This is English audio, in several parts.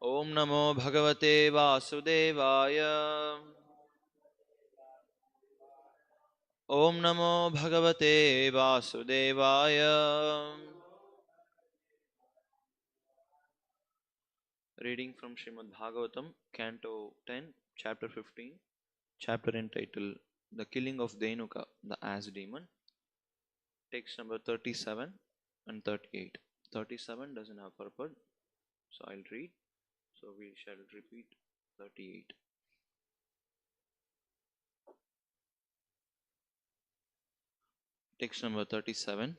Om Namo Bhagavate Vasudevaya. Om Namo Bhagavate Vasudevaya. Reading from Srimad Bhagavatam, Canto 10, Chapter 15, Chapter entitled The Killing of Denuka, the Ass Demon. Text number 37 and 38. 37 doesn't have purport, so I'll read. So we shall repeat 38. Text number 37.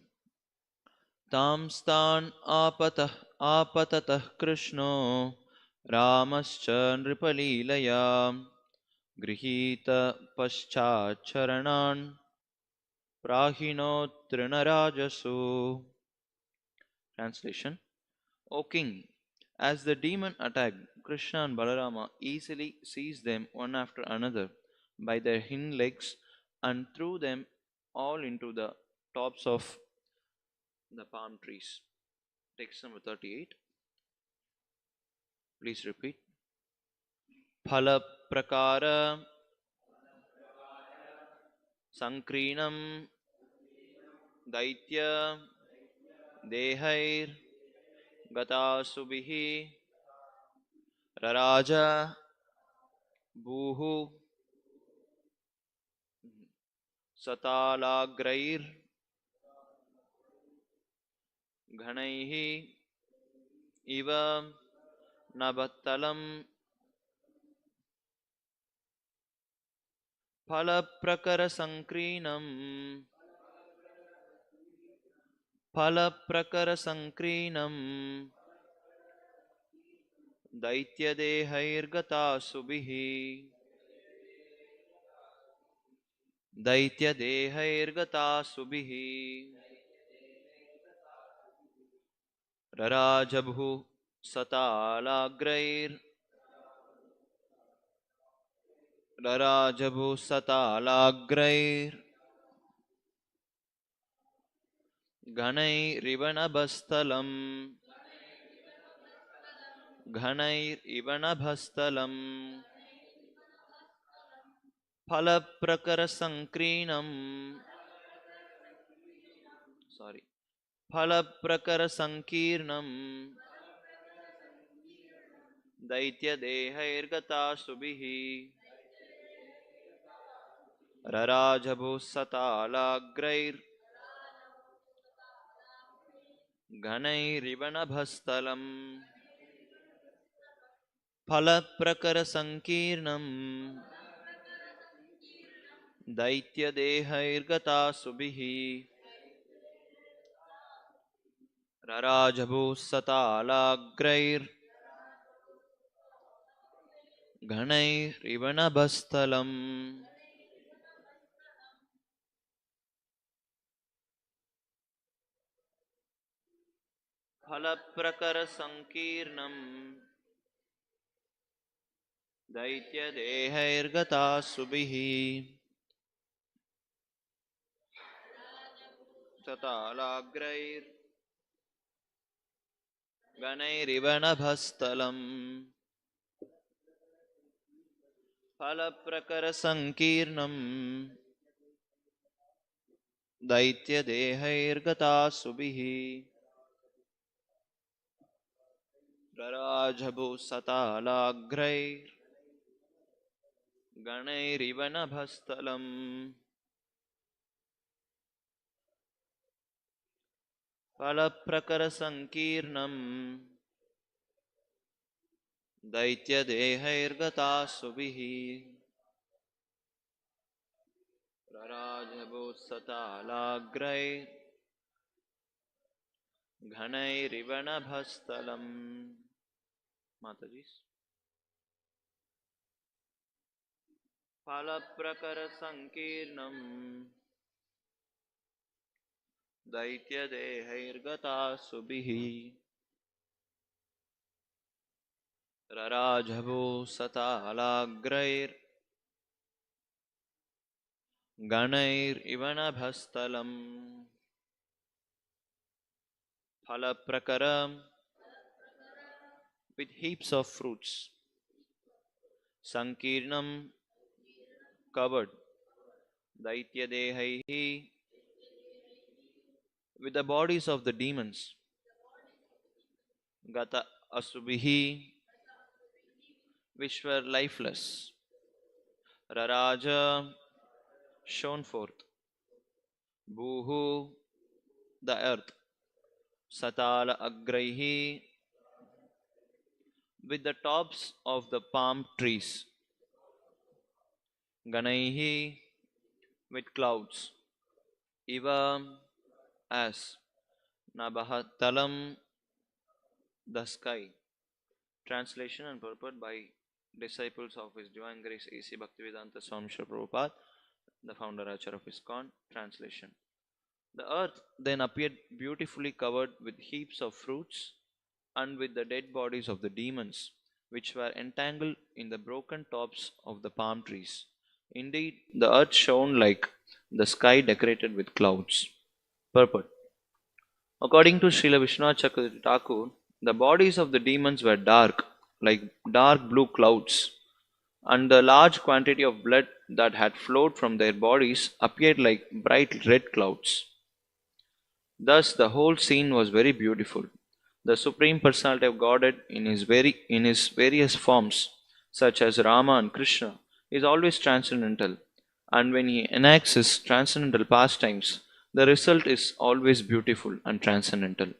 Tam stan apatatah Krishno Ramascha Nripalilaya Grihita Paschacharanan Prahino Trinarajasu. Translation. O king, as the demon attacked, Krishna and Balarama easily seized them one after another by their hind legs and threw them all into the tops of the palm trees. Text number 38. Please repeat. Phala prakara sankrinam daitya dehair gatasubihi raraja bhuhu satalagrair ghanaihi iva nabattalam phalaprakara sankrinam daityadehairgatasubihi rarajabhu satalagrair घनैरिवनभस्तलं फलप्रकरसङ्कीर्णं दैत्यदेहैर्गतासुभिः रराजभुसतालाग्रैर् घनैरिवनभस्तलं फलप्रकरसङ्कीर्णं दैत्यदेहैर्गतासुभिः रराजभुसतालाग्रैर् घनैरिवनभस्तलं. फलप्रकरसङ्कीर्णं दैत्यदेहैर्गतासुभिः सतालाग्रैर् घनैरिवनभस्तलं फलप्रकरसङ्कीर्णं दैत्यदेहैर्गतासुभिः रराजभुसतालाग्रैर् गणैरिवनभस्तलं फलप्रकरसङ्कीर्णं दैत्यदेहैर्गतासुभिः रराजभुसतालाग्रैर् घनैरिवनभस्तलं. Mataji. फलप्रकरसङ्कीर्णं दैत्यदेहैर्गतासुभिः रराजभुसतालाग्रैर् गणैरिवनभस्तलं फलप्रकरं with heaps of fruits. Sankirnam covered Daitya with the bodies of the demons. Gata Asubihi, which were lifeless. Raraja shone forth. Bhuhu, the earth. Satala Agraihi, with the tops of the palm trees. Ganaihi, with clouds. Iva, as Nabahatalam, the sky. Translation and purport by disciples of His Divine Grace A.C. Bhaktivedanta Swami Srila Prabhupada, the founder Acharya of ISKCON. Translation. The earth then appeared beautifully covered with heaps of fruits and with the dead bodies of the demons, which were entangled in the broken tops of the palm trees. Indeed, the earth shone like the sky decorated with clouds. Purport. According to Srila Vishwanath Chakravarti Thakur, the bodies of the demons were dark, like dark blue clouds, and the large quantity of blood that had flowed from their bodies appeared like bright red clouds. Thus, the whole scene was very beautiful. The Supreme Personality of Godhead, in his various forms, such as Rama and Krishna, is always transcendental, and when he enacts his transcendental pastimes, the result is always beautiful and transcendental,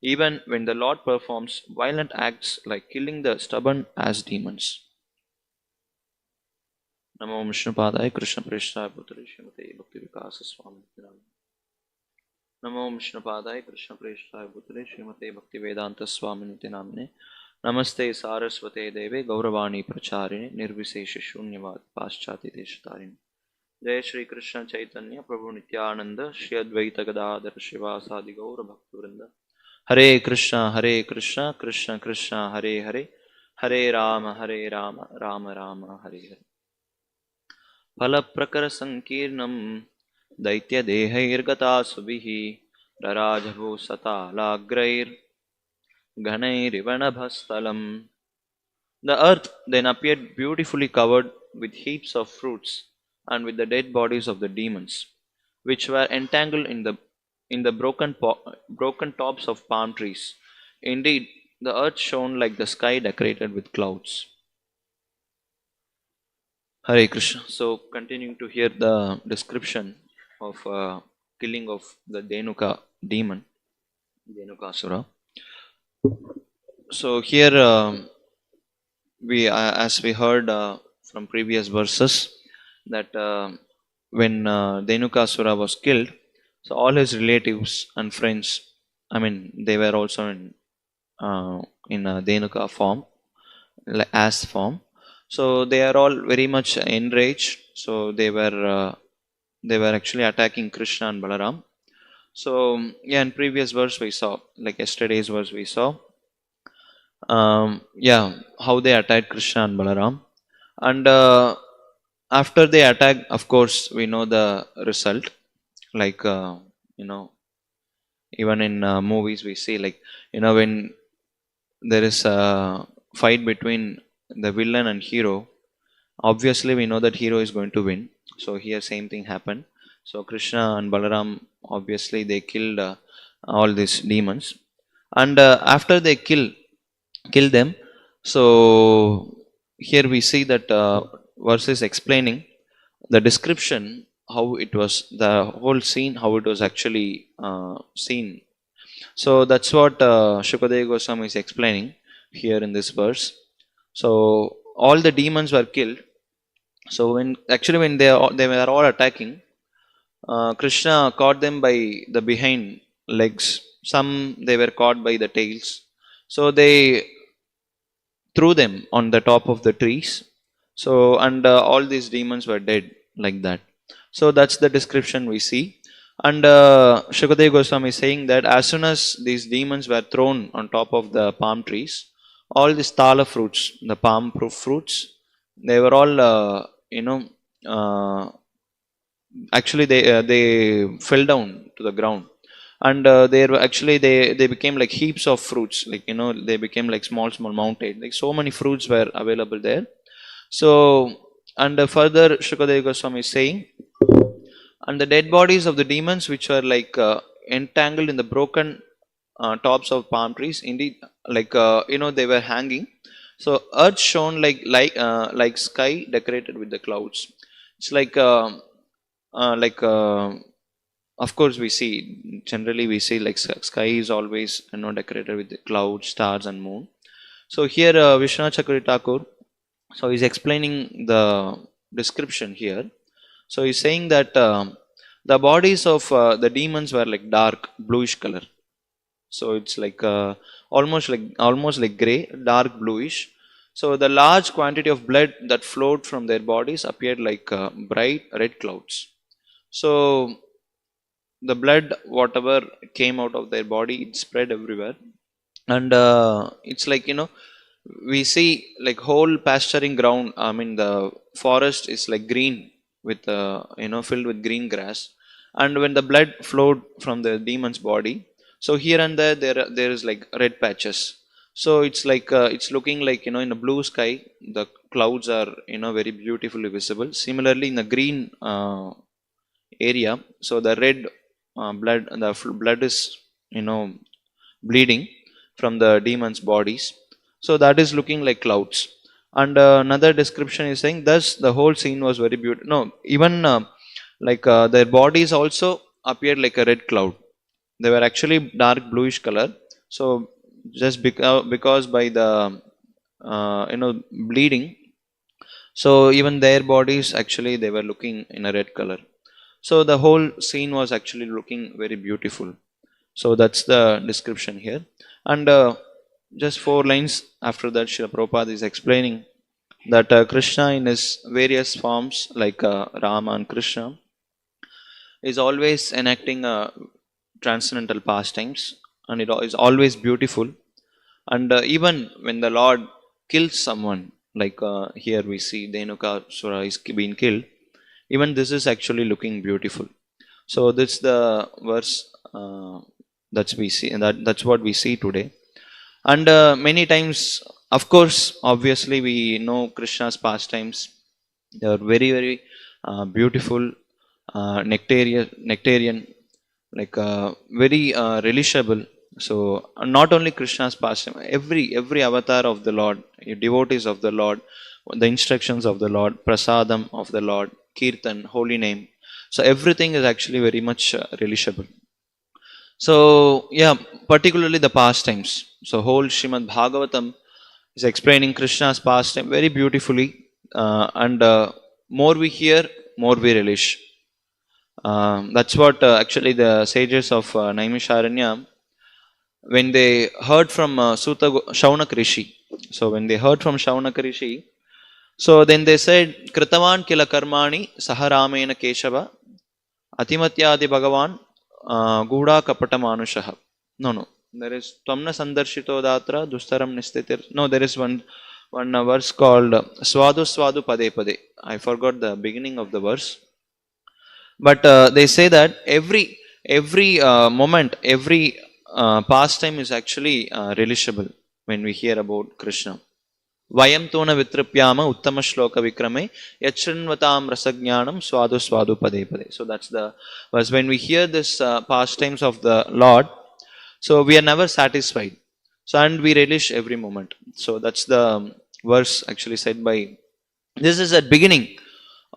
even when the Lord performs violent acts like killing the stubborn as demons. Namo Vishnupadaya Krishna Preshthaya Bhutale Srimate Bhakti Vikasa Swami Namo Vishnupadaya Krishna Preshthaya Bhutale Srimate Bhakti Vedanta Swami Niti Namine Namaste Saraswate Deve Gauravani Pracharine Nirvisesha Shunyavad Paschati Deshatarini Jai Shri Krishna Chaitanya Prabhu Nityananda Shri Advaita Gadadhara Shivasadi Gaura Bhaktivinoda Hare Krishna Krishna Krishna Hare Hare Hare Rama Rama Rama Hare Hare Phalaprakara Sankirnam Daitya Dehairgata Subhihi Rarajabhu Satalagrair Ganairivanabhastalam. The earth then appeared beautifully covered with heaps of fruits and with the dead bodies of the demons, which were entangled in the broken tops of palm trees. Indeed, the earth shone like the sky decorated with clouds. Hare Krishna. So, continuing to hear the description of killing of the Dhenuka demon, Dhenukasura. So here as we heard from previous verses, that when Dhenukasura was killed, so all his relatives and friends, they were also in Dhenuka form, as form. So they are all very much enraged. So they were actually attacking Krishna and Balaram. So yeah, in previous verse we saw, like yesterday's verse we saw, how they attacked Krishna and Balaram, and after they attack, of course, we know the result. Like even in movies we see, like when there is a fight between the villain and hero, obviously we know that hero is going to win. So here same thing happened. So Krishna and Balaram, obviously they killed all these demons, and after they kill them, so here we see that verse is explaining the description, how it was, the whole scene, how it was actually seen. So that's what Shukadeva Goswami is explaining here in this verse. So all the demons were killed. So when they were all attacking, Krishna caught them by the behind legs. Some they were caught by the tails. So they threw them on the top of the trees. So and all these demons were dead like that. So that's the description we see. And Shukadeva Goswami is saying that as soon as these demons were thrown on top of the palm trees, all these tala fruits, the palm fruits, they were all actually they fell down to the ground. and they were actually they became like heaps of fruits, like they became like small mountains, like so many fruits were available there. So, and further Shukadeva Goswami is saying, and the dead bodies of the demons which were like entangled in the broken tops of palm trees, indeed, like they were hanging. So earth shone like sky decorated with the clouds. It's like of course we see, generally we see like sky is always decorated with the clouds, stars and moon. So here Vishwanath Chakravarti Thakur, so he's explaining the description here. So he's saying that the bodies of the demons were like dark bluish color. So it's like almost like gray, dark bluish. So the large quantity of blood that flowed from their bodies appeared like bright red clouds. So the blood, whatever came out of their body, it spread everywhere, and it's like we see like whole pasturing ground. I mean, the forest is like green with filled with green grass, and when the blood flowed from the demon's body, so here and there is like red patches. So it's like it's looking like in a blue sky, the clouds are very beautifully visible. Similarly, in the green area, so the red blood is bleeding from the demons bodies, so that is looking like clouds. And another description is saying, thus the whole scene was very beautiful. No, even their bodies also appeared like a red cloud. They were actually dark bluish color. So just because by the bleeding, so even their bodies actually they were looking in a red color. So the whole scene was actually looking very beautiful. So that's the description here. And just 4 lines after that, Srila Prabhupada is explaining that Krishna in his various forms, like Rama and Krishna, is always enacting transcendental pastimes, and it is always beautiful. And even when the Lord kills someone, like here we see Dhenuka Sura is being killed, even this is actually looking beautiful. So that's the verse that's we see, and that's what we see today. And many times, of course, obviously we know Krishna's pastimes. They are very very beautiful, nectarian, like very relishable. So not only Krishna's pastime, every avatar of the Lord, devotees of the Lord, the instructions of the Lord, prasadam of the Lord, kirtan, holy name, so everything is actually very much relishable. So yeah, particularly the pastimes. So whole Srimad Bhagavatam is explaining Krishna's pastime very beautifully, and more we hear, more we relish. That's what actually the sages of Naimisharanya, when they heard from Shaunak Rishi. So when they heard from Shaunak Rishi, so then they said, Kritavan kila karmani saharamena keshava atimatyadi bhagavan guda kapata manushaha. No, there is Twamna Sandarshito Datra Dustaram Nistitir. No, there is one verse called Swadu Swadu Pade Pade. I forgot the beginning of the verse. But they say that every moment, every pastime is actually relishable when we hear about Krishna. Vayam tona vitrapyama uttama shloka vikrame yachrinvatam rasajnanam swadu swadu pade pade. So that's the verse. When we hear this pastimes of the Lord, so we are never satisfied. So and we relish every moment. So that's the verse actually said by. This is at beginning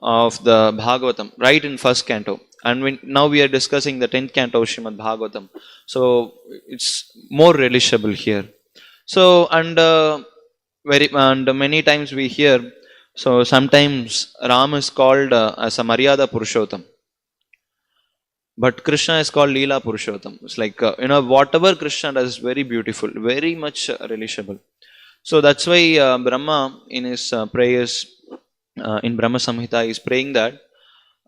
of the Bhagavatam, right in first canto. And now we are discussing the 10th canto of Srimad Bhagavatam. So it's more relishable here. So and many times we hear, so sometimes Ram is called as a Maryada Purushottam, but Krishna is called Leela Purushottam. It's like whatever Krishna does is very beautiful, very much relishable. So that's why Brahma in his prayers in Brahma Samhita is praying that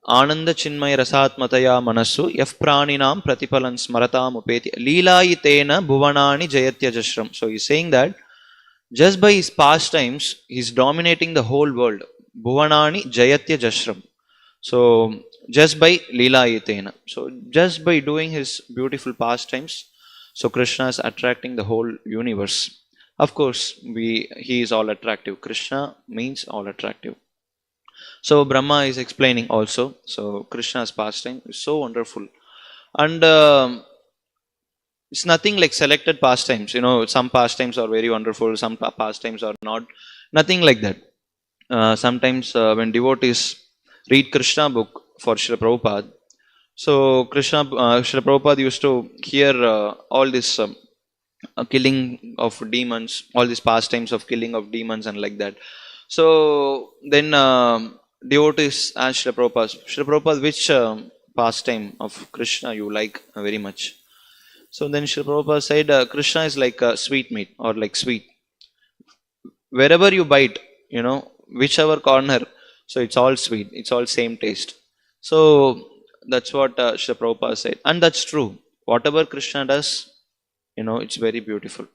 Ananda Chinmay Rasatmataya Manasu Yaf Praninam Pratipalan Smaratam Upeti Leelayitena Bhuvanani Jayatya Jashram. So he's saying that just by his pastimes, he's dominating the whole world. Bhuvanani Jayatya Jashram. So just by Leela Yetena. So just by doing his beautiful pastimes, so Krishna is attracting the whole universe. Of course, he is all attractive. Krishna means all attractive. So Brahma is explaining also. So Krishna's pastime is so wonderful, and it's nothing like selected pastimes. Some pastimes are very wonderful, some pastimes are not. Nothing like that. Sometimes when devotees read Krishna book for Srila Prabhupada, so Srila Prabhupada used to hear all this killing of demons, all these pastimes of killing of demons and like that. So then devotees asked Srila Prabhupada, which pastime of Krishna you like very much? So then Srila Prabhupada said, Krishna is like sweet meat or like sweet. Wherever you bite, whichever corner, so it's all sweet, it's all same taste. So that's what Srila Prabhupada said. And that's true. Whatever Krishna does, it's very beautiful.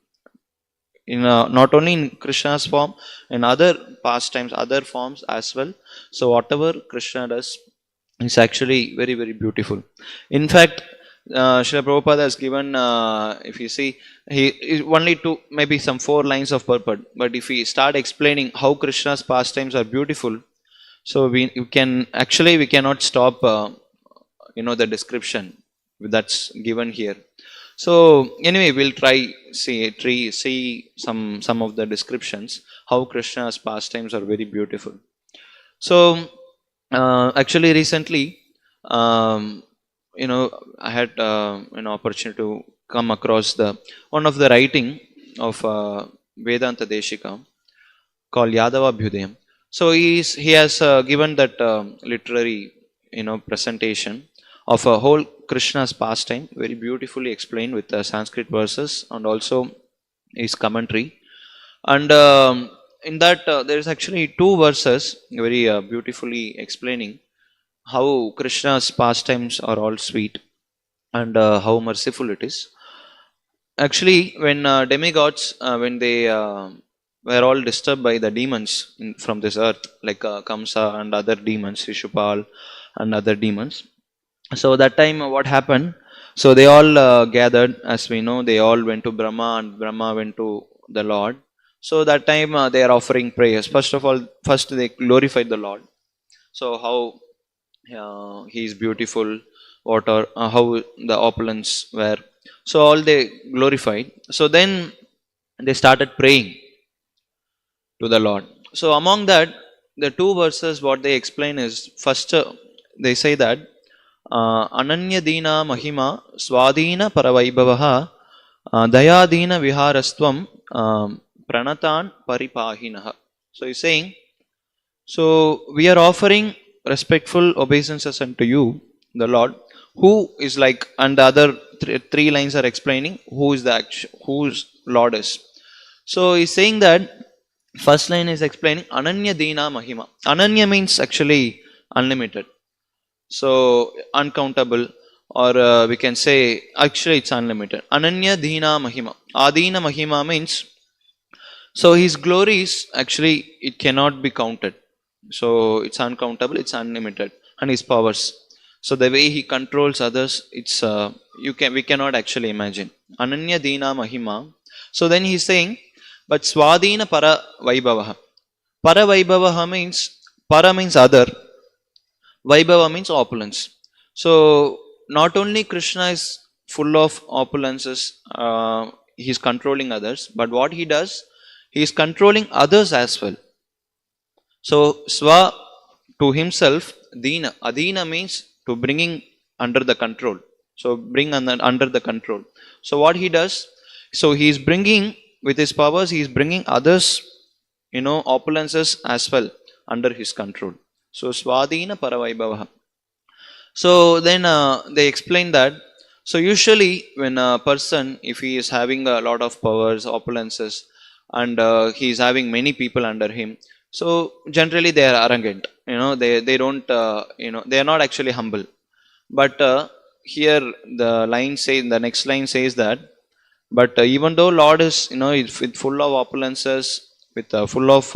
Not only in Krishna's form, in other pastimes, other forms as well. So whatever Krishna does is actually very, very beautiful. In fact, Srila Prabhupada has given, if you see, he only maybe some 4 lines of purport. But if we start explaining how Krishna's pastimes are beautiful, so we cannot stop, the description that's given here. So anyway, we'll try see some of the descriptions how Krishna's pastimes are very beautiful. So actually recently, I had an opportunity to come across one of the writing of Vedanta Deshika called Yadava Bhyudayam. So he has given that literary presentation of a whole Krishna's pastime, very beautifully explained with Sanskrit verses and also his commentary. And in that there is actually 2 verses very beautifully explaining how Krishna's pastimes are all sweet and how merciful it is. Actually, when demigods, when they were all disturbed by the demons from this earth, like Kamsa and other demons, Shishupal and other demons. So that time what happened? So they all gathered, as we know, they all went to Brahma and Brahma went to the Lord. So that time they are offering prayers. First they glorified the Lord. So how he is beautiful, how the opulence were. So all they glorified. So then they started praying to the Lord. So among that, the 2 verses what they explain is, first they say that Ananya Dina Mahima Swadina Paravaibhavaha Dayadina Viharastvam Pranatan Paripahinaha. So he's saying, so we are offering respectful obeisances unto you, the Lord, who is like, and the other 3 lines are explaining whose Lord is. So he's saying that first line is explaining Ananya Dina Mahima. Ananya means actually unlimited. So uncountable, or we can say actually it's unlimited. Ananya Dina Mahima. Adina Mahima means, so his glories actually it cannot be counted. So it's uncountable, it's unlimited, and his powers. So the way he controls others, it's we cannot actually imagine. Ananya Dina Mahima. So then he's saying, but Swadina Para Vaibhavaha. Para Vaibhavaha means, Para means other, Vaibhava means opulence. So not only Krishna is full of opulences, he is controlling others, but what he does, he is controlling others as well. So Swa to himself, Dina. Adina means to bringing under the control. So bring under the control. So what he does, so he is bringing with his powers, he is bringing others, opulences as well under his control. So Swadina Paravaibhavaha. So then they explain that, so usually when a person, if he is having a lot of powers, opulences, and he is having many people under him, so generally they are arrogant. They don't, they are not actually humble. But here the next line says that, but even though Lord is, is full of opulences, with full of,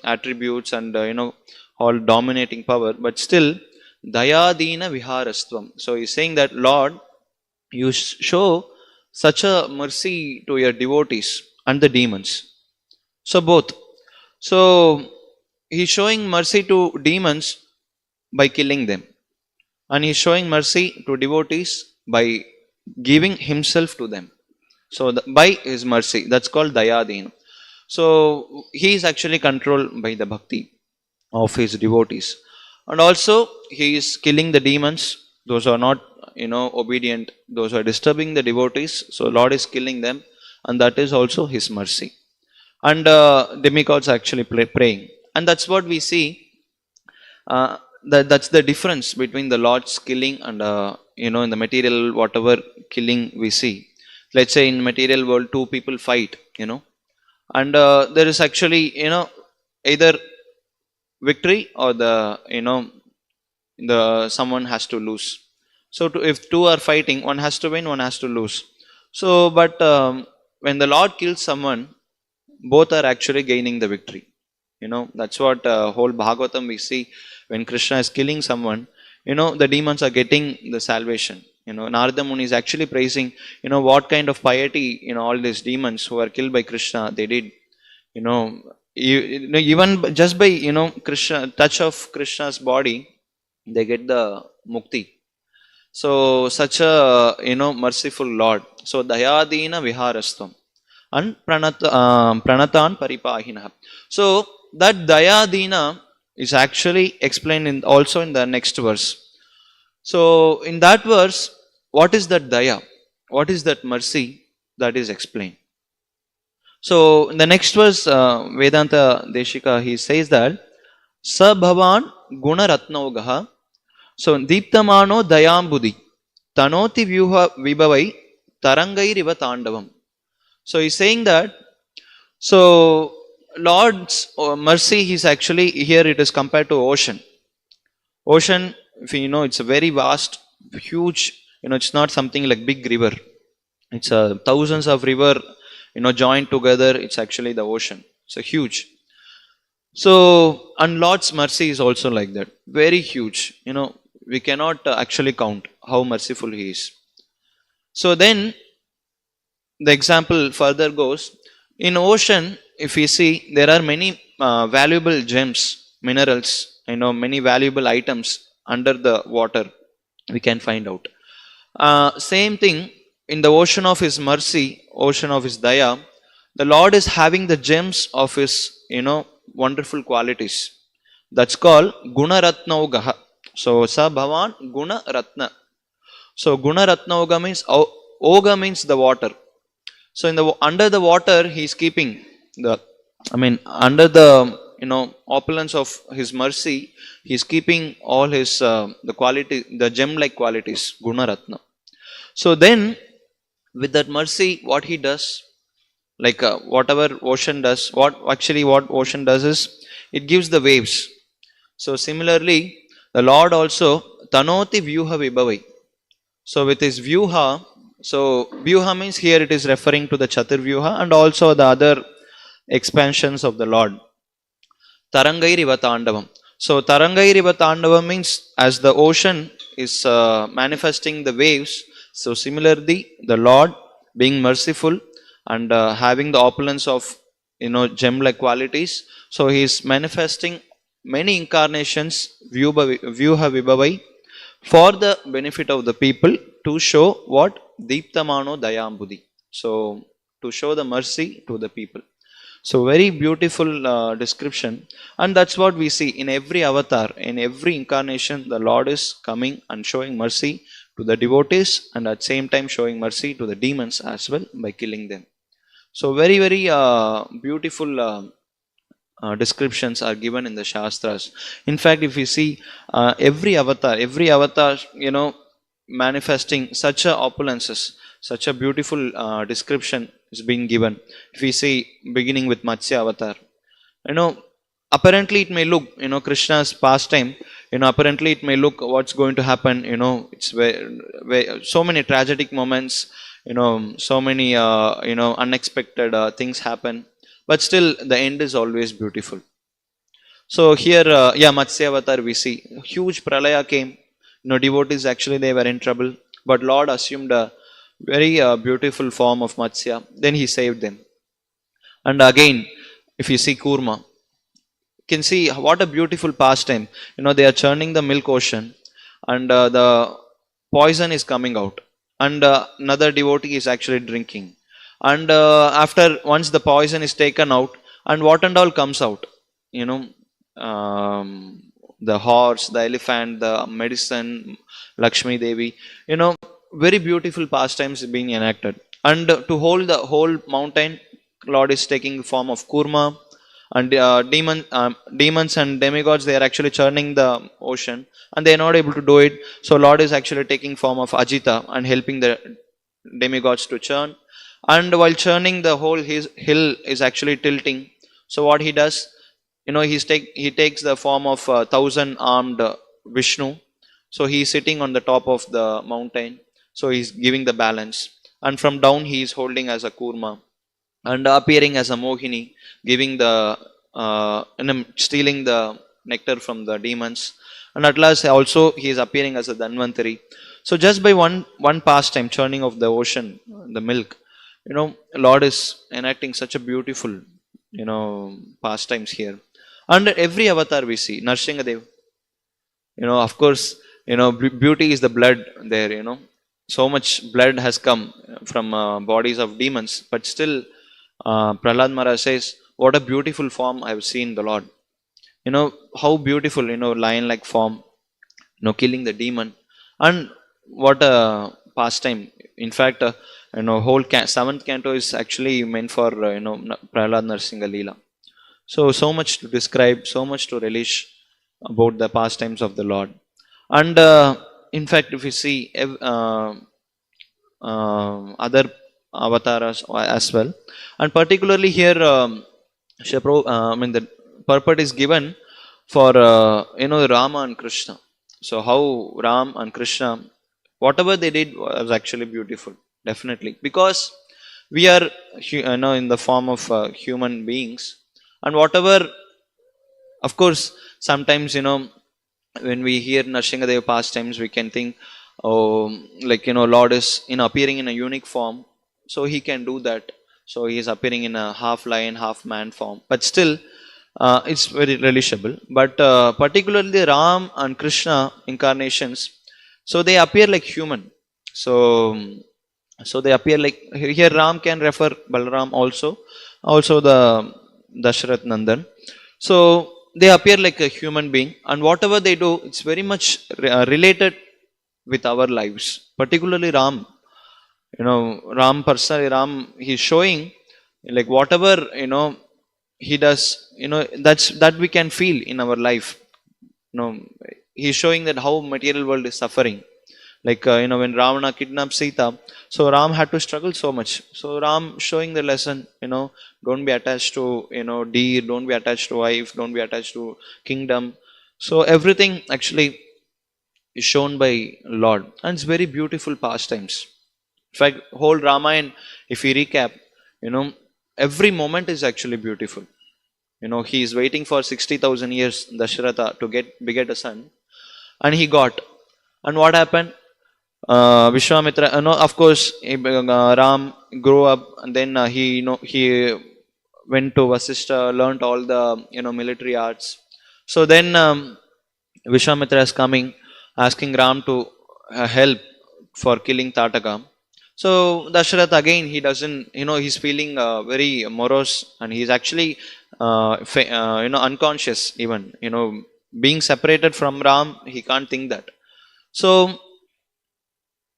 attributes and, all dominating power, but still Dayadina viharastvam. So he's saying that, Lord, you show such a mercy to your devotees and the demons. So both. So he's showing mercy to demons by killing them, and he's showing mercy to devotees by giving himself to them. So by his mercy, that's called Dayadina. So he is actually controlled by the bhakti of his devotees, and also he is killing the demons, those who are not obedient, those who are disturbing the devotees. So Lord is killing them, and that is also his mercy. And demigods are actually praying, and that's what we see. That's the difference between the Lord's killing and in the material whatever killing we see. Let's say in material world, two people fight, and there is actually either victory or the someone has to lose. So if two are fighting, one has to win, one has to lose. So but when the Lord kills someone, both are actually gaining the victory. That's what whole Bhagavatam we see. When Krishna is killing someone, the demons are getting the salvation. Narada Muni is actually praising, what kind of piety, all these demons who are killed by Krishna, they did. Even just by, Krishna, touch of Krishna's body, they get the mukti. So such a, merciful Lord. So Dayadina viharastvam and pranatan paripahina. So that Dayadina is actually explained also in the next verse. So in that verse, what is that Daya? What is that mercy? That is explained. So in the next verse, Vedanta Deshika, he says that Sa Bhavan Guna Ratnaugaha. So Deeptamano Dayambudi Tanoti Vyuha Vibhavai Tarangairiva Tandavam. So he's saying that, so Lord's mercy is actually, here it is compared to ocean. Ocean, if it's a very vast, huge, it's not something like big river. It's thousands of river, joined together. It's actually the ocean. So huge. So, and Lord's mercy is also like that. Very huge. We cannot actually count how merciful He is. So then, the example further goes, in ocean, if we see, there are many valuable gems, minerals, many valuable items under the water, we can find out. Same thing, in the ocean of His mercy, ocean of His daya, the Lord is having the gems of His, wonderful qualities. That's called Guna Ratna Ugaha. So, Sa Bhavan Guna Ratna. So, Guna Ratna Uga means, Oga means the water. So, under the water, He is keeping under the, opulence of His mercy, He is keeping all His, the quality, the gem-like qualities, Guna Ratna. So, then, with that mercy, what He does, like whatever ocean does, what ocean does is, it gives the waves. So, similarly, the Lord also, Tanoti Vyuha Vibhavai. So, with His Vyuha, so Vyuha means here it is referring to the Chatur Vyuha and also the other expansions of the Lord. Tarangairiva Tandavam. So Tarangairiva Tandavam means as the ocean is manifesting the waves, so similarly the Lord being merciful and having the opulence of gem-like qualities, so He is manifesting many incarnations, Vyuha Vibhavai, for the benefit of the people to show what? Deeptamano Dayambudi. So, to show the mercy to the people. So, very beautiful description. And that's what we see in every avatar, in every incarnation, the Lord is coming and showing mercy to the devotees and at the same time showing mercy to the demons as well by killing them. So, very, very beautiful descriptions are given in the Shastras. In fact, if you see every avatar, manifesting such a opulences, such a beautiful description is being given. If we see beginning with Matsya avatar, apparently it may look, Krishna's pastime, apparently it may look what's going to happen, it's so many tragic moments, so many, unexpected things happen, but still the end is always beautiful. So here, Matsya Avatar we see huge pralaya came. Devotees actually they were in trouble, but Lord assumed a very beautiful form of Matsya. Then he saved them. And again, if you see Kurma, you can see what a beautiful pastime. They are churning the milk ocean, and the poison is coming out, and another devotee is actually drinking. And after once the poison is taken out, and what and all comes out, you know, the horse, the elephant, the medicine, Lakshmi Devi, very beautiful pastimes being enacted. And to hold the whole mountain, Lord is taking the form of Kurma, and demons and demigods they are actually churning the ocean, and they are not able to do it. So Lord is actually taking form of Ajita and helping the demigods to churn. And while churning, the whole his hill is actually tilting. So what he does, he takes the form of 1,000 armed Vishnu. So he is sitting on the top of the mountain. So he is giving the balance, and from down he is holding as a kurma, and appearing as a Mohini, giving the stealing the nectar from the demons. And at last also he is appearing as a Dhanvantari. So just by one pastime, churning of the ocean, the milk, Lord is enacting such a beautiful, pastimes here. And every avatar we see, Narsingadev, of course, beauty is the blood there, so much blood has come from bodies of demons, but still Prahlad Maharaj says, what a beautiful form I have seen the Lord. How beautiful, lion-like form, killing the demon. And what a pastime. In fact, whole seventh canto is actually meant for, Prahlad Narsinga Leela. So much to describe, so much to relish about the pastimes of the Lord. And in fact, if you see other avatars as well, and particularly here, the purport is given for Rama and Krishna. So how Ram and Krishna, whatever they did was actually beautiful, definitely, because we are in the form of human beings, and whatever, of course, sometimes when we hear Narsingadev pastimes, we can think, oh, Lord is appearing in a unique form, so he can do that. So he is appearing in a half lion, half man form, but still, it's very relishable. But particularly Ram and Krishna incarnations, so they appear like human. So they appear like here. Ram can refer Balaram also the Dashrath Nandan. So they appear like a human being, and whatever they do, it's very much related with our lives. Particularly Ram, Ram personally, Ram, he's showing like whatever he does, that we can feel in our life. He's showing that how material world is suffering. Like when Ravana kidnapped Sita, so Ram had to struggle so much. So Ram showing the lesson, don't be attached to deer, don't be attached to wife, don't be attached to kingdom. So everything actually is shown by Lord, and it's very beautiful pastimes. In fact, whole Ramayana, if we recap, every moment is actually beautiful. He is waiting for 60,000 years, Dasharatha, to beget a son, and he got. And what happened? Vishwamitra, of course, Ram grew up, and then he went to Vasishtha, learned all the military arts. So then Vishwamitra is coming, asking Ram to help for killing Tataka. So Dasharath again, he doesn't, he's feeling very morose, and he's actually unconscious even. Being separated from Ram, he can't think that. So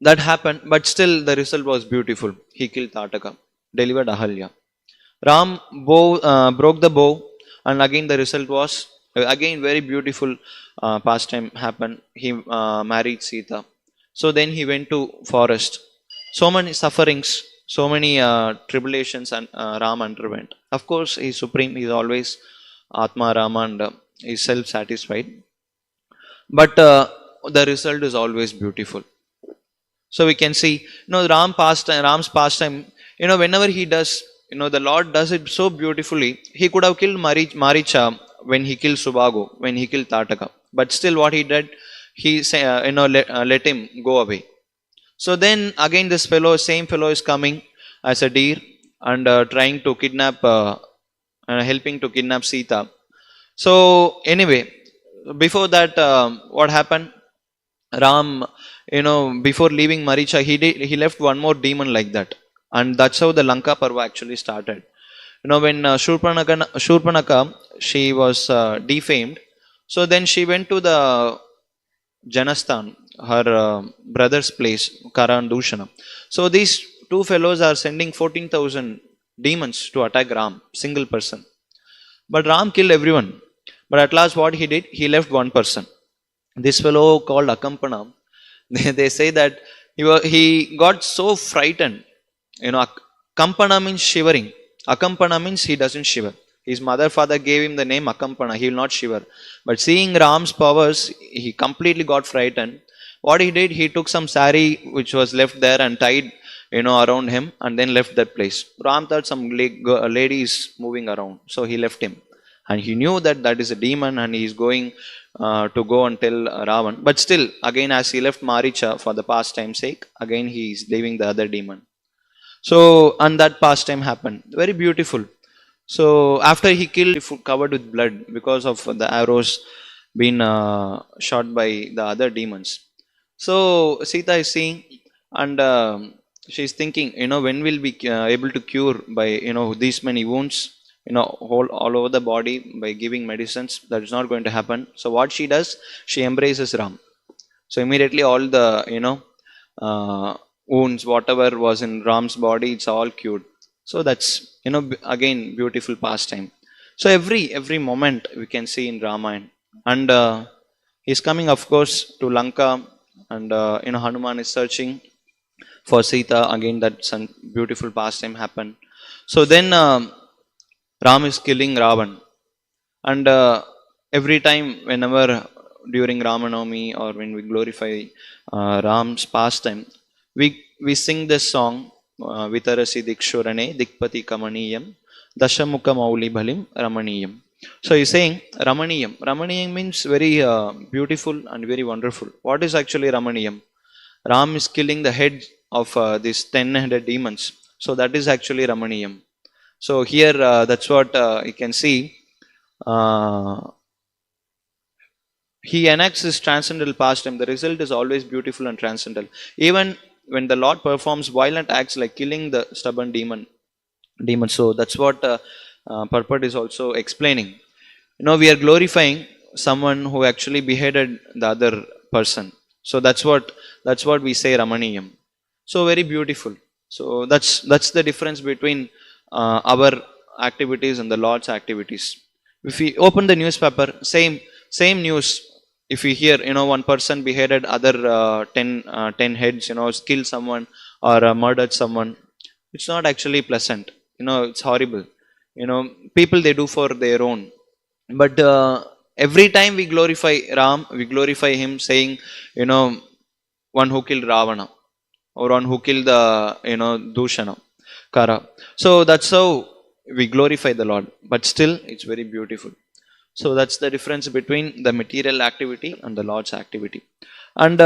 that happened, but still the result was beautiful. He killed Tataka, delivered Ahalya. Ram broke the bow, and again the result was again very beautiful pastime happened. He married Sita. So then he went to forest. So many sufferings, so many tribulations, and Ram underwent. Of course, he's supreme. He's always Atma Rama, and he's self-satisfied. But the result is always beautiful. So we can see, Ram's pastime, whenever he does, the Lord does it so beautifully. He could have killed Maricha when he killed Subhagu, when he killed Tataka. But still what he did, he let him go away. So then again this same fellow is coming as a deer and trying to kidnap, helping to kidnap Sita. So anyway, before that, what happened? Ram, before leaving Maricha, he left one more demon like that, and that's how the Lanka Parva actually started. When Shurpanaka, she was defamed, so then she went to the Janasthan, her brother's place, Kara and Dushana. So these two fellows are sending 14,000 demons to attack Ram, single person. But Ram killed everyone. But at last what he did, he left one person. This fellow called Akampana, they say that he got so frightened. Akampana means shivering. Akampana means he doesn't shiver. His father gave him the name Akampana. He will not shiver. But seeing Ram's powers, he completely got frightened. What he did, he took some sari which was left there and tied, around him, and then left that place. Ram thought some lady is moving around, so he left him. And he knew that that is a demon, and he is going to go and tell Ravan. But still, again, as he left Maricha for the pastime's sake, again he is leaving the other demon. So, and that pastime happened. Very beautiful. So, after he killed, covered with blood because of the arrows being shot by the other demons. So, Sita is seeing, and she is thinking, when will be able to cure by, these many wounds, all over the body by giving medicines. That is not going to happen. So, what she does, she embraces Ram. So, immediately all the, wounds, whatever was in Ram's body, it's all cured. So that's, again, beautiful pastime. So every moment we can see in Ramayana. And he's coming, of course, to Lanka, and Hanuman is searching for Sita. Again, that beautiful pastime happened. So then Ram is killing Ravan. And every time, whenever during Ramanavami or when we glorify Ram's pastime, we sing this song, Vitarasi Dikshurane Dikpati Kamaniyam Dashamukha Mauli Bhalim Ramaniyam. So he's saying Ramaniyam. Ramaniyam means very beautiful and very wonderful. What is actually Ramaniyam? Ram is killing the head of these 10-headed demons. So that is actually Ramaniyam. So here that's what you can see. He enacts his transcendental pastime. The result is always beautiful and transcendental. Even when the Lord performs violent acts like killing the stubborn demon. So that's what Purport is also explaining. We are glorifying someone who actually beheaded the other person. So that's what we say Ramaniyam. So very beautiful. So that's the difference between our activities and the Lord's activities. If we open the newspaper, same news. If we hear, one person beheaded other 10 heads, killed someone or murdered someone, it's not actually pleasant. It's horrible. People, they do for their own. But every time we glorify Ram, we glorify him saying, one who killed Ravana or one who killed the, Dushana, Kara. So that's how we glorify the Lord. But still, it's very beautiful. So that's the difference between the material activity and the Lord's activity. And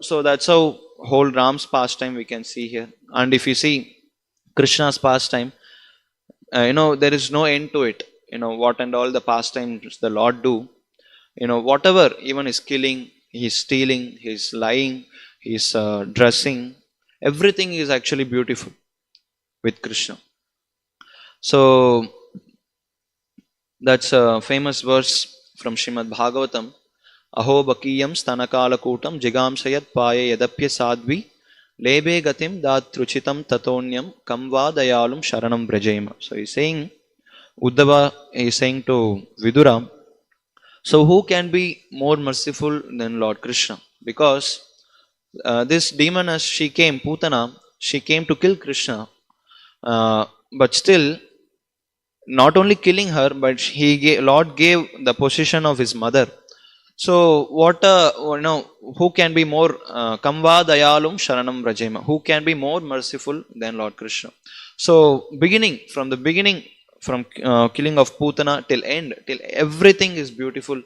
so that's how whole Ram's pastime we can see here. And if you see Krishna's pastime, there is no end to it. What and all the pastimes the Lord do. Whatever, even is killing, he's stealing, he's lying, he's dressing, everything is actually beautiful with Krishna. So that's a famous verse from Srimad Bhagavatam. Aho bakiyam stanakala kutam jigamsayat paya yadapya sadvi lebe gatim datruchitam tatonyam kamva dayalum sharanam brajema. So he's saying, Uddhava is saying to Vidura, so who can be more merciful than Lord Krishna? Because this demon, as she came, Putana, she came to kill Krishna, but still, not only killing her, but Lord gave the position of his mother. So what who can be more Kamva Dayalum Sharanam Rajema? Who can be more merciful than Lord Krishna? So from the beginning, from killing of Putana till end, till everything is beautiful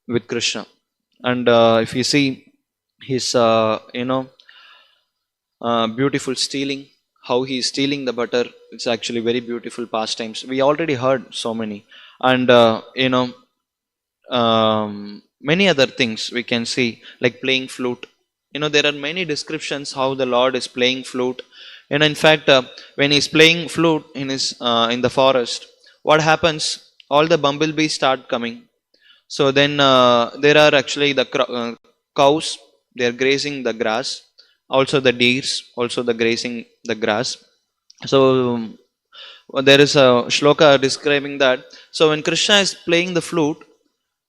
with Krishna. And if you see his, beautiful stealing, how he is stealing the butter, it's actually very beautiful pastimes. We already heard so many, and many other things we can see, like playing flute. There are many descriptions how the Lord is playing flute. In fact, when he's playing flute in his in the forest, what happens? All the bumblebees start coming. So then there are actually the cows. They are grazing the grass. Also the deers, also the grazing the grass. So there is a shloka describing that. So when Krishna is playing the flute,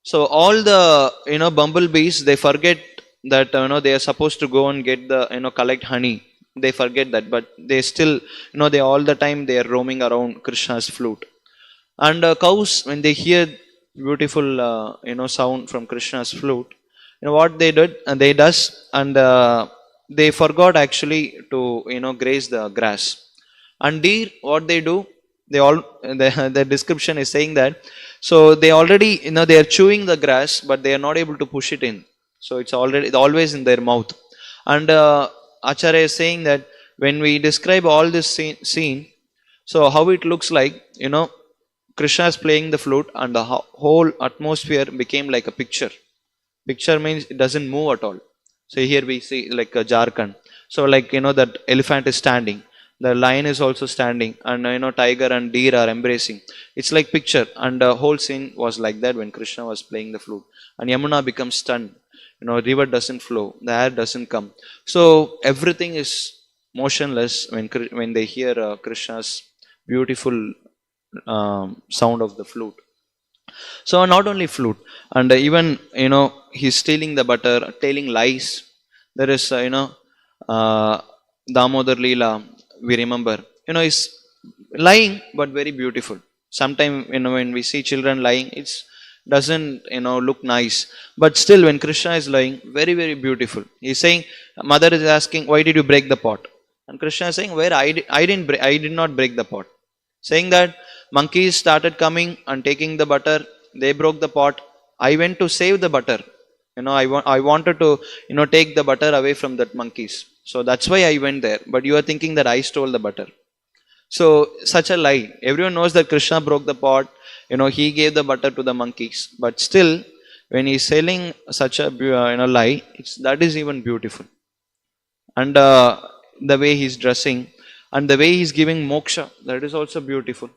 so all the bumblebees, they forget that they are supposed to go and get the collect honey. They forget that, but they still they all the time they are roaming around Krishna's flute. And cows, when they hear beautiful sound from Krishna's flute, what they did and they does, and they forgot actually to graze the grass. And deer, what they do, they all the description is saying that, so they already they are chewing the grass, but they are not able to push it in. So it's always in their mouth. And Acharya is saying that when we describe all this scene, so how it looks like, Krishna is playing the flute, and the whole atmosphere became like a picture. Picture means it doesn't move at all. So here we see like a Jharkhand. So like that elephant is standing, the lion is also standing, and tiger and deer are embracing. It's like picture, and the whole scene was like that when Krishna was playing the flute. And Yamuna becomes stunned. River doesn't flow, the air doesn't come. So everything is motionless when they hear Krishna's beautiful sound of the flute. So not only flute, and even he's stealing the butter, telling lies. There is Damodar Leela. We remember, he's lying, but very beautiful. Sometimes when we see children lying, it's doesn't look nice, but still when Krishna is lying, very very beautiful. He's saying, mother is asking, why did you break the pot? And Krishna is saying, where I did not break the pot. Saying that monkeys started coming and taking the butter, they broke the pot. I went to save the butter. I wanted to take the butter away from that monkeys. So that's why I went there. But you are thinking that I stole the butter. So such a lie. Everyone knows that Krishna broke the pot. He gave the butter to the monkeys. But still, when he's selling such a lie, that is even beautiful. And the way he's dressing, and the way he's giving moksha, that is also beautiful.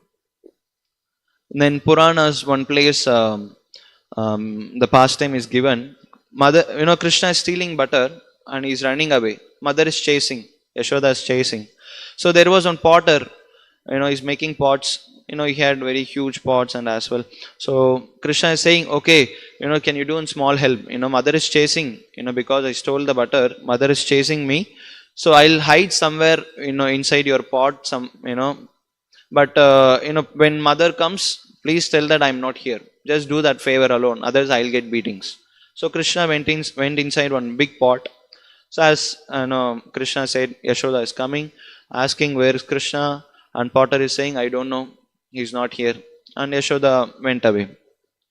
And then Puranas, one place, the pastime is given. Mother, Krishna is stealing butter and he's running away. Mother is chasing. Yashoda is chasing. So there was one potter. He's making pots. He had very huge pots and as well. So Krishna is saying, okay, can you do a small help? Mother is chasing. Because I stole the butter, mother is chasing me. So I'll hide somewhere, inside your pot. But when mother comes, please tell that I'm not here. Just do that favor alone. Otherwise, I'll get beatings. So Krishna went inside one big pot. So as Krishna said, Yashoda is coming, asking where is Krishna, and potter is saying, I don't know, he's not here. And Yashoda went away.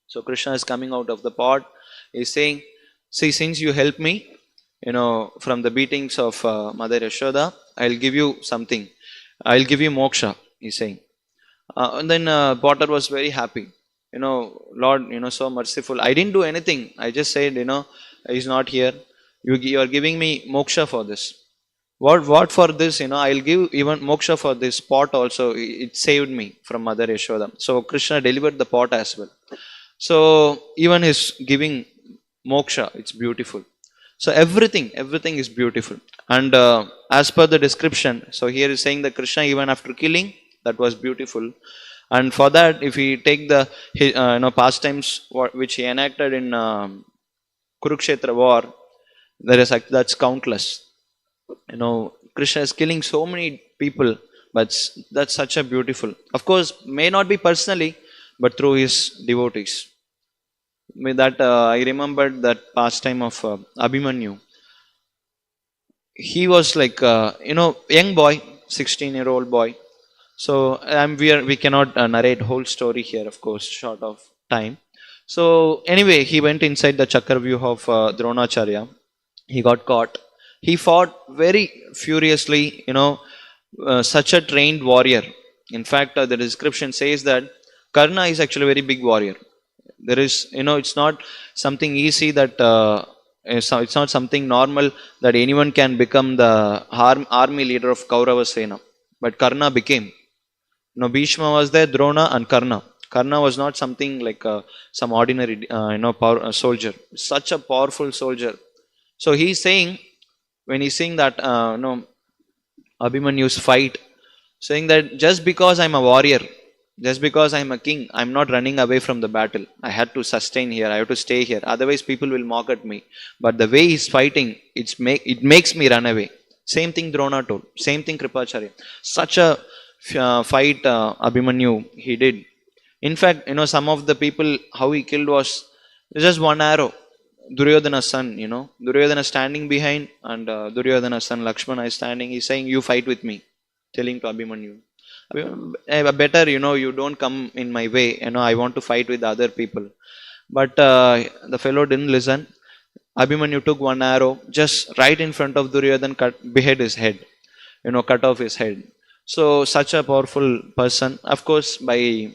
So Krishna is coming out of the pot. He's saying, see, since you helped me, from the beatings of Mother Yashoda, I'll give you something. I'll give you moksha, he's saying. And then Potter was very happy. Lord, so merciful. I didn't do anything. I just said, he's not here. You are giving me moksha for this. What for this? I'll give even moksha for this pot also. It saved me from Mother Yashoda. So Krishna delivered the pot as well. So even his giving moksha, it's beautiful. So everything is beautiful. And as per the description, so here is saying that Krishna, even after killing, that was beautiful. And for that, if we take the pastimes which he enacted in Kurukshetra war, that's countless. Krishna is killing so many people, but that's such a beautiful. Of course, may not be personally, but through his devotees. With that, I remembered that pastime of Abhimanyu. He was like, young boy, 16-year-old boy. So we cannot narrate whole story here, of course, short of time. So anyway, he went inside the Chakravyuh of Dronacharya. He got caught. He fought very furiously, such a trained warrior. In fact, the description says that Karna is actually a very big warrior. There is, it's not something easy that it's not something normal that anyone can become the army leader of Kaurava Sena. But Karna became. Bhishma was there, Drona and Karna. Karna was not something like some ordinary, soldier. Such a powerful soldier. So he's saying, when he's saying that, Abhimanyu's fight, saying that just because I'm a warrior, just because I'm a king, I'm not running away from the battle. I had to sustain here. I have to stay here. Otherwise, people will mock at me. But the way he's fighting, it makes me run away. Same thing Drona told. Same thing Kripacharya. Such a fight Abhimanyu he did. In fact, some of the people, how he killed was just one arrow. Duryodhana's son, Duryodhana standing behind, and Duryodhana's son Lakshmana is standing. He's saying, "You fight with me," telling to Abhimanyu. Better, you don't come in my way. I want to fight with other people. But the fellow didn't listen. Abhimanyu took one arrow just right in front of Duryodhana, behead his head. Cut off his head. So such a powerful person. Of course, by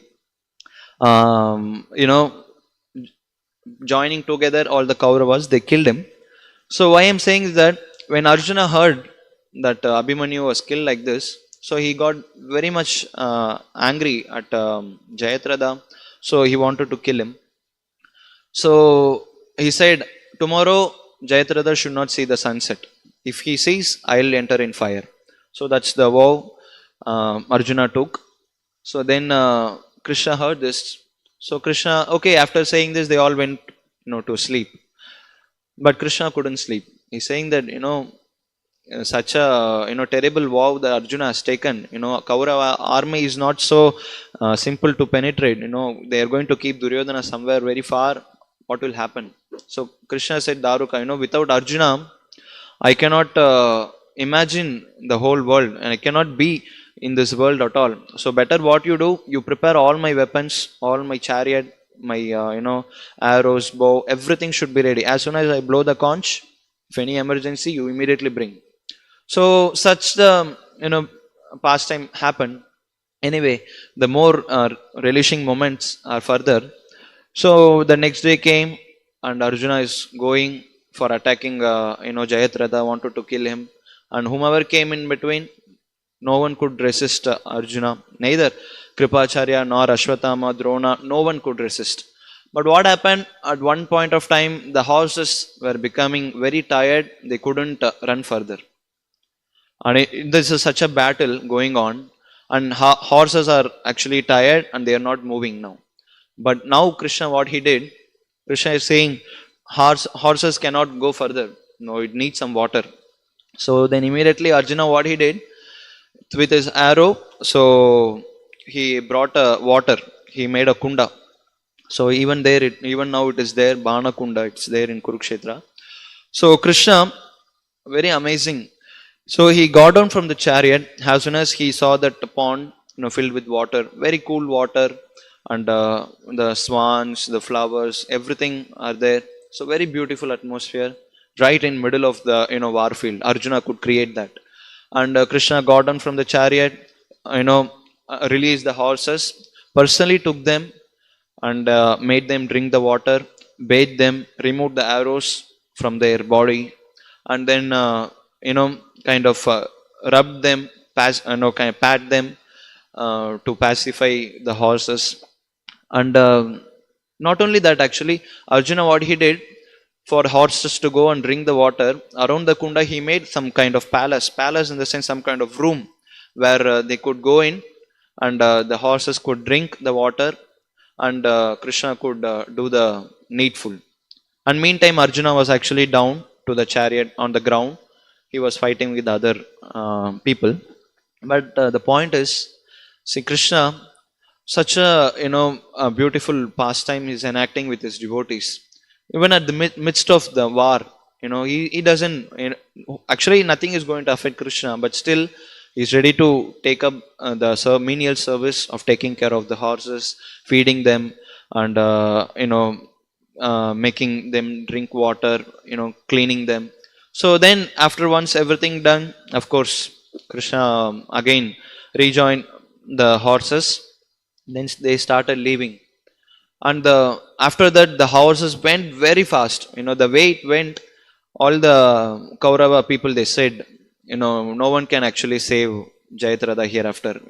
joining together all the Kauravas, they killed him. So why I'm saying is that when Arjuna heard that Abhimanyu was killed like this, so he got very much angry at Jayadratha. So he wanted to kill him. So he said, tomorrow Jayadratha should not see the sunset. If he sees, I'll enter in fire. So that's the vow Arjuna took. So then Krishna heard this. So Krishna, okay, after saying this, they all went, to sleep. But Krishna couldn't sleep. He's saying that, such a, terrible vow that Arjuna has taken. Kaurava army is not so simple to penetrate. They are going to keep Duryodhana somewhere very far. What will happen? So Krishna said, Daruka, without Arjuna, I cannot imagine the whole world, and I cannot be in this world at all. So better what you do, you prepare all my weapons, all my chariot, my arrows, bow, everything should be ready. As soon as I blow the conch, if any emergency, you immediately bring. So such the pastime happened. Anyway, the more relishing moments are further. So the next day came, and Arjuna is going for attacking Jayadratha, wanted to kill him, and whomever came in between, no one could resist Arjuna. Neither Kripacharya nor Ashwatthama, Drona, no one could resist. But what happened at one point of time, the horses were becoming very tired. They couldn't run further. And this is such a battle going on, and horses are actually tired and they are not moving now. But now Krishna, what he did, Krishna is saying, horses cannot go further. No, it needs some water. So then immediately Arjuna, what he did, with his arrow, so he brought water. He made a kunda. So even there, even now it is there, Bana Kunda, it's there in Kurukshetra. So Krishna, very amazing. So he got down from the chariot. As soon as he saw that pond, filled with water, very cool water, and the swans, the flowers, everything are there. So very beautiful atmosphere, right in middle of the war field. Arjuna could create that. And Krishna got down from the chariot, released the horses, personally took them and made them drink the water, bathed them, removed the arrows from their body, and then kind of rubbed them, kind of pat them to pacify the horses. And not only that, actually, Arjuna, what he did, for horses to go and drink the water, around the kunda he made some kind of palace in the sense some kind of room where they could go in, and the horses could drink the water, and Krishna could do the needful. And meantime Arjuna was actually down to the chariot on the ground. He was fighting with other people. But the point is, see, Krishna, such a beautiful pastime is enacting with his devotees. Even at the midst of the war, he doesn't, actually nothing is going to affect Krishna, but still He's ready to take up the menial service of taking care of the horses, feeding them, and making them drink water, cleaning them. So then after once everything done, of course, Krishna again rejoined the horses. Then they started leaving, and after that the horses went very fast. The way it went, all the Kaurava people, they said, no one can actually save Jayatratha hereafter.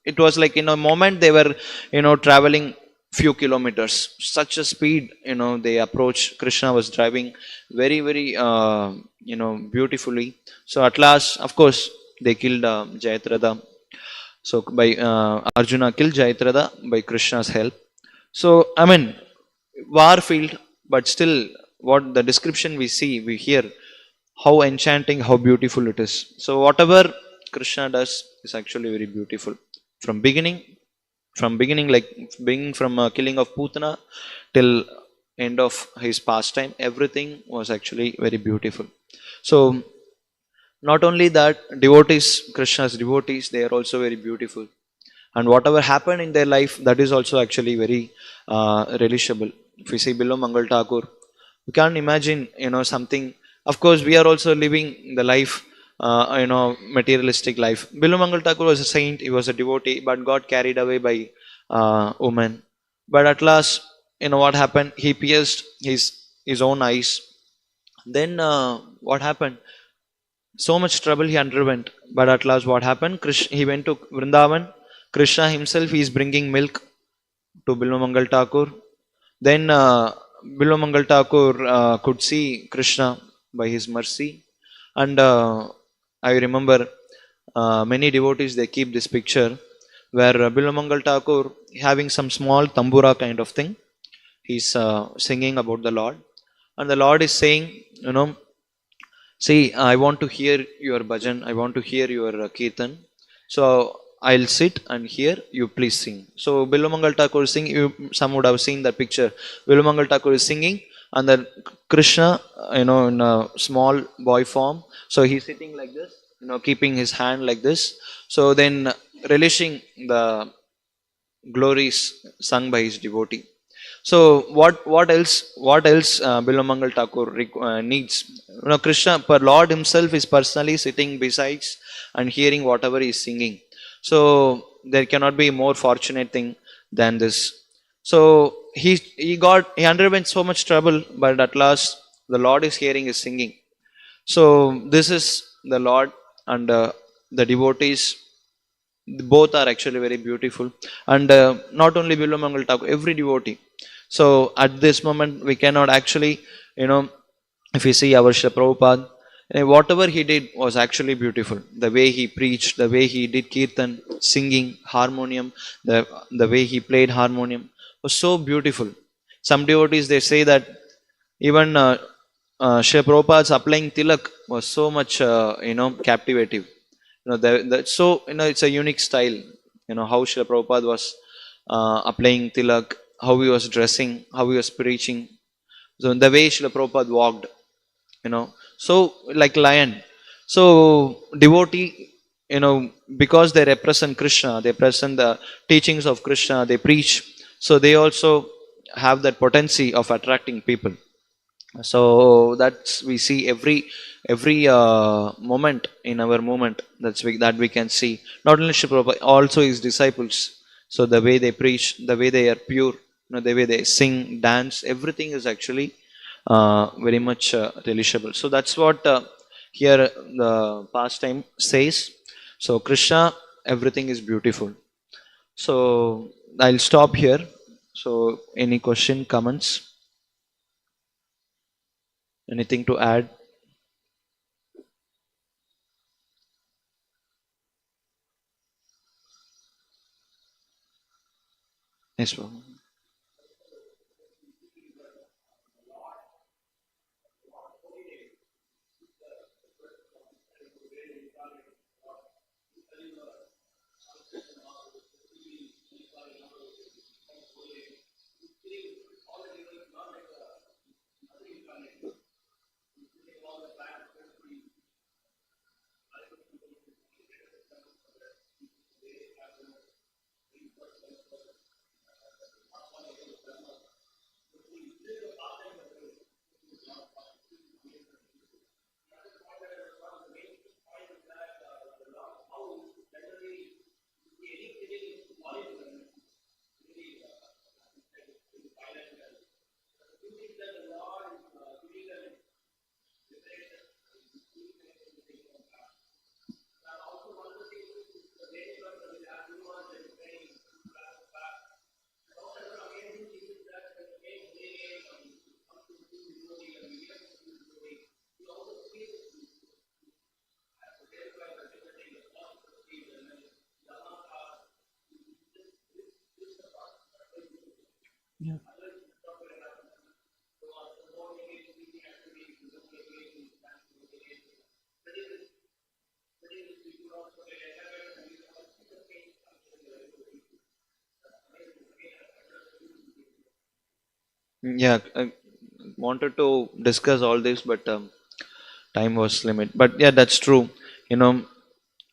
It was like in a moment they were, traveling few kilometers, such a speed. They approached. Krishna was driving very, very, beautifully. So at last, of course, they killed Jayatratha. So by Arjuna killed Jayatratha by Krishna's help. So I mean, war field, but still, what the description we see, we hear how enchanting, how beautiful it is. So whatever Krishna does is actually very beautiful. From beginning, like beginning from killing of Putana till end of his pastime, everything was actually very beautiful. So not only that, devotees, Krishna's devotees, they are also very beautiful, and whatever happened in their life, that is also actually very relishable. If we see below Mangal Thakur, we can't imagine, something. Of course, we are also living the life, materialistic life. Below Mangal Thakur was a saint, he was a devotee, but got carried away by woman. But at last, what happened, he pierced his own eyes. Then what happened, so much trouble he underwent. But at last, what happened? He went to Vrindavan. Krishna himself, he is bringing milk to Bilvamangal Thakur. Then Bilvamangal Thakur could see Krishna by his mercy. And I remember many devotees, they keep this picture where Bilvamangal Thakur having some small tambura kind of thing. He's singing about the Lord. And the Lord is saying, see, I want to hear your bhajan, I want to hear your kirtan. So I'll sit and hear, you please sing. So Bilumangal Thakur is singing, some would have seen that picture. Bilumangal Thakur is singing, and then Krishna, in a small boy form. So he's sitting like this, keeping his hand like this. So then relishing the glories sung by his devotee. So what else Bilamangal Thakur needs? Krishna, per Lord himself is personally sitting besides and hearing whatever he is singing. So there cannot be more fortunate thing than this. So he underwent so much trouble, but at last the Lord is hearing his singing. So this is the Lord, and the devotees, both are actually very beautiful. And not only Bilamangal Thakur, every devotee. So at this moment we cannot actually, if we see our Srila Prabhupada, whatever he did was actually beautiful. The way he preached, the way he did kirtan, singing, harmonium, the way he played harmonium was so beautiful. Some devotees, they say that even Srila Prabhupada's applying tilak was so much, captivative. So it's a unique style. How Srila Prabhupada was applying tilak, how he was dressing, how he was preaching. So the way Srila Prabhupada walked, so like lion. So devotee, because they represent Krishna, they present the teachings of Krishna, they preach. So they also have that potency of attracting people. So that's, we see every moment in our movement, that we can see. Not only Sri Prabhupada, also his disciples. So the way they preach, the way they are pure, the way they sing, dance, everything is actually very much relishable. So that's what here the pastime says. So Krishna, everything is beautiful. So I'll stop here. So any question, comments, anything to add? Yes, Prabhu. Yeah. Yeah, I wanted to discuss all this, but time was limit. But yeah, that's true. You know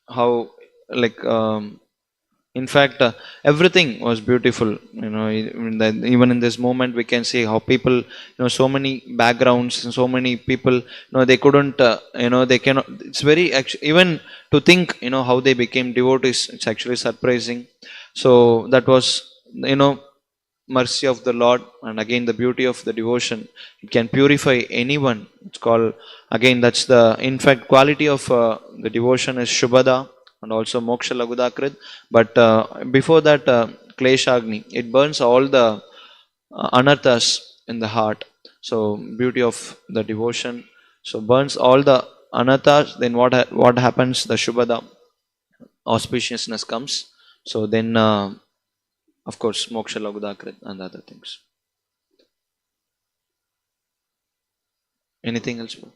how, like, in fact, everything was beautiful. Even in this moment, we can see how people, so many backgrounds and so many people, they couldn't, they cannot. It's very actually, even to think, how they became devotees. It's actually surprising. So that was, you know, mercy of the Lord, and again the beauty of the devotion. It can purify anyone. It's called, again, that's the, in fact, quality of the devotion is Shubhada and also Moksha Lagudakrit. But before that, Kleshagni, it burns all the anarthas in the heart. So beauty of the devotion, so burns all the anarthas. Then what happens? The Shubhada, auspiciousness comes. So then, of course, Moksha Lagudakrit and other things. Anything else, bro?